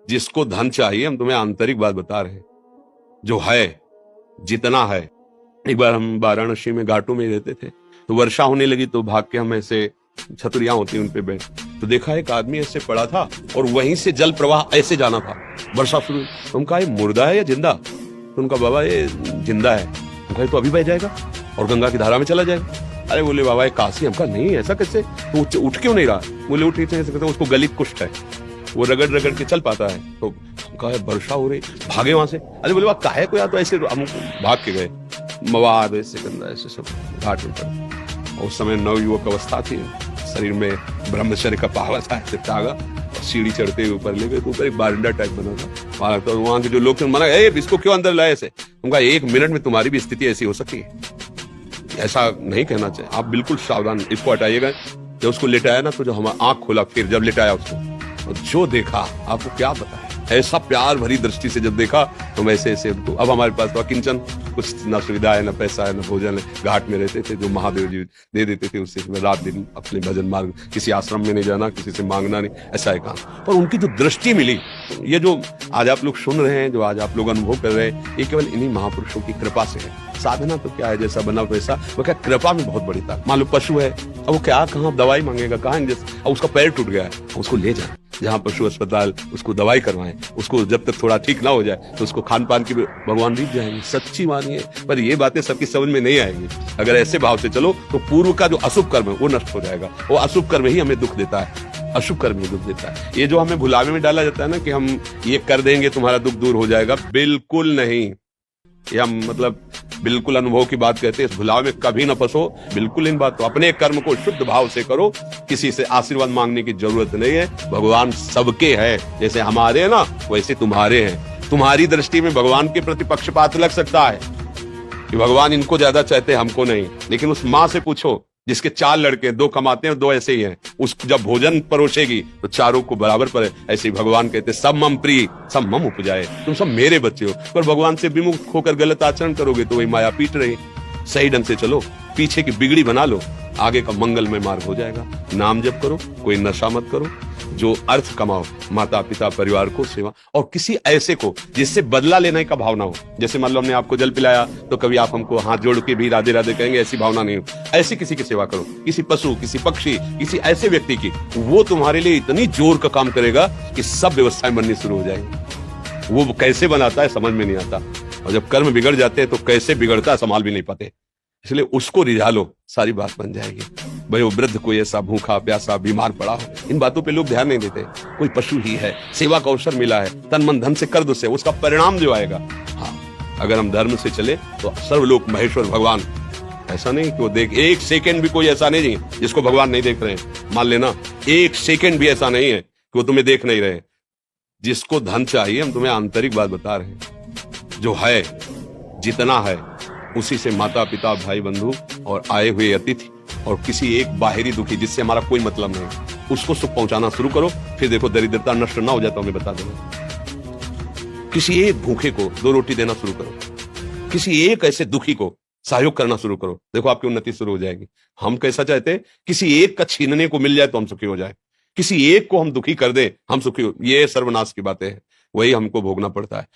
जिसको धन चाहिए, हम तुम्हें आंतरिक बात बता रहे हैं, जो है जितना है। एक बार हम वाराणसी में घाटों में रहते थे, तो वर्षा होने लगी, तो भाग के हम ऐसे छतरियां होती उन पे बैठ, तो देखा एक आदमी ऐसे पड़ा था और वहीं से जल प्रवाह ऐसे जाना था। वर्षा शुरू, तो उनका ये मुर्दा है या जिंदा? तो उनका बाबा ये जिंदा है। उनका तो अभी बह जाएगा और गंगा की धारा में चला जाएगा। अरे बोले बाबा ये काशी। हमका नहीं, ऐसा कैसे? तो उठ क्यों नहीं रहा? बोले उठ नहीं सकते, उसको गलित कुष्ठ है, वो रगड़ रगड़ के चल पाता है। तो कहा वर्षा हो रही, भागे वहां से। अरे बोले वाह काहे को यार, तो ऐसे हम भाग के गए। मवाद ऐसे गंदा ऐसे सब घाट में पड़े। उस समय नवयुवक अवस्था थी, शरीर में ब्रह्मचर्य का पावर था, ऐसे टागा और सीढ़ी चढ़ते हुए ऊपर ले गए। तो ऊपर एक बारिंडा टाइप बना था, तो वहां के जो लोग थे मना, इसको क्यों अंदर लाए ऐसे? उनका 1 मिनट में तुम्हारी भी स्थिति ऐसी हो सकती है, ऐसा नहीं कहना चाहिए। आप बिल्कुल सावधान, इसको हटाइएगा। जब उसको लेटाया ना, तो जो हमारा आंख खोला, फिर जब लेटाया उसको, तो जो देखा आपको क्या बताया, ऐसा प्यार भरी दृष्टि से जब देखा, तो वैसे ऐसे अब हमारे पास तो किंचन कुछ ना सुविधा है, ना पैसा है, ना भोजन है। घाट में रहते थे, जो महादेव जी दे देते थे, उससे मैं रात दिन अपने भजन मार्ग, किसी आश्रम में नहीं जाना, किसी से मांगना नहीं, ऐसा है काम। पर उनकी जो दृष्टि मिली, ये जो आज आप लोग सुन रहे हैं, जो आज आप लोग अनुभव कर रहे हैं, ये केवल इन्हीं महापुरुषों की कृपा से है। साधना तो क्या है, जैसा बना वैसा, वो क्या कृपा में बहुत बड़ी था। मान लो पशु है, अब वो क्या कहाँ दवाई मांगेगा, कहाँ जैसे, अब उसका पैर टूट गया है, उसको ले जाए जहाँ पशु अस्पताल, उसको दवाई करवाएं, उसको जब तक थोड़ा ठीक ना हो जाए, तो उसको खान पान की भगवान बीत जाएंगे। सच्ची मानिए, पर ये बातें सबकी समझ में नहीं आएंगी। अगर ऐसे भाव से चलो, तो पूर्व का जो अशुभ कर्म है वो नष्ट हो जाएगा। वो अशुभ कर्म ही हमें दुख देता है, अशुभ कर्म ही दुख देता है। ये जो हमें भुलावे में डाला जाता है ना, कि हम ये कर देंगे तुम्हारा दुख दूर हो जाएगा, बिल्कुल नहीं। ये हम मतलब बिल्कुल अनुभव की बात कहते हैं। इस भुलाव में कभी न फंसो, बिल्कुल इन बात। अपने कर्म को शुद्ध भाव से करो, किसी से आशीर्वाद मांगने की जरूरत नहीं है। भगवान सबके है, जैसे हमारे हैं ना, वैसे तुम्हारे हैं। तुम्हारी दृष्टि में भगवान के प्रति पक्षपात लग सकता है कि भगवान इनको ज्यादा चाहते हैं, हमको नहीं, लेकिन उस माँ से पूछो जिसके 4 लड़के, 2 कमाते हैं, 2 ऐसे ही हैं, उस जब भोजन परोसेगी तो चारों को बराबर पड़े। ऐसे ही भगवान कहते सब मम प्रिय सब मम उपजाए, तुम सब मेरे बच्चे हो। पर भगवान से विमुख होकर गलत आचरण करोगे तो वही माया पीट रही। सही ढंग से चलो, पीछे की बिगड़ी बना लो, आगे का मंगलमय मार्ग हो जाएगा। नाम जप करो, कोई नशा मत करो, जो अर्थ कमाओ, माता पिता परिवार को सेवा, और किसी ऐसे को जिससे बदला लेने का भावना हो। जैसे मान लो हमने आपको जल पिलाया, तो कभी आप हमको हाथ जोड़ के भी राधे राधे कहेंगे, ऐसी भावना नहीं हो। ऐसी किसी की सेवा करो, किसी पशु, किसी पक्षी, किसी ऐसे व्यक्ति की, वो तुम्हारे लिए इतनी जोर का काम करेगा कि सब व्यवस्थाएं बननी शुरू हो जाएंगी। वो कैसे बनाता है समझ में नहीं आता, और जब कर्म बिगड़ जाते हैं तो कैसे बिगड़ता है संभाल भी नहीं पाते। इसलिए उसको रिझा लो, सारी बात बन जाएगी। भाई वो वृद्ध कोई ऐसा भूखा प्यासा बीमार पड़ा हो, इन बातों पे लोग ध्यान नहीं देते। कोई पशु ही है, सेवा का अवसर मिला है, तन मन धन से कर दो, से उसका परिणाम जो आएगा। हाँ, अगर हम धर्म से चले तो सर्वलोक महेश्वर भगवान, ऐसा नहीं कि वो देख, 1 सेकेंड भी कोई ऐसा नहीं जिसको भगवान नहीं देख रहे हैं। मान लेना 1 सेकेंड भी ऐसा नहीं है कि वो तुम्हें देख नहीं रहे। जिसको धन चाहिए, हम तुम्हें आंतरिक बात बता रहे हैं, जो है जितना है, उसी से माता पिता भाई बंधु और आए हुए अतिथि और किसी एक बाहरी दुखी जिससे हमारा कोई मतलब नहीं, उसको सुख पहुंचाना शुरू करो। फिर देखो दरिद्रता नष्ट ना हो जाए तो हमें बता देना। किसी एक भूखे को 2 रोटी देना शुरू करो, किसी एक ऐसे दुखी को सहयोग करना शुरू करो, देखो आपकी उन्नति शुरू हो जाएगी। हम कैसा चाहते हैं, किसी एक का छीनने को मिल जाए तो हम सुखी हो जाए, किसी एक को हम दुखी कर दे हम सुखी हो, ये सर्वनाश की बातें हैं, वही हमको भोगना पड़ता है।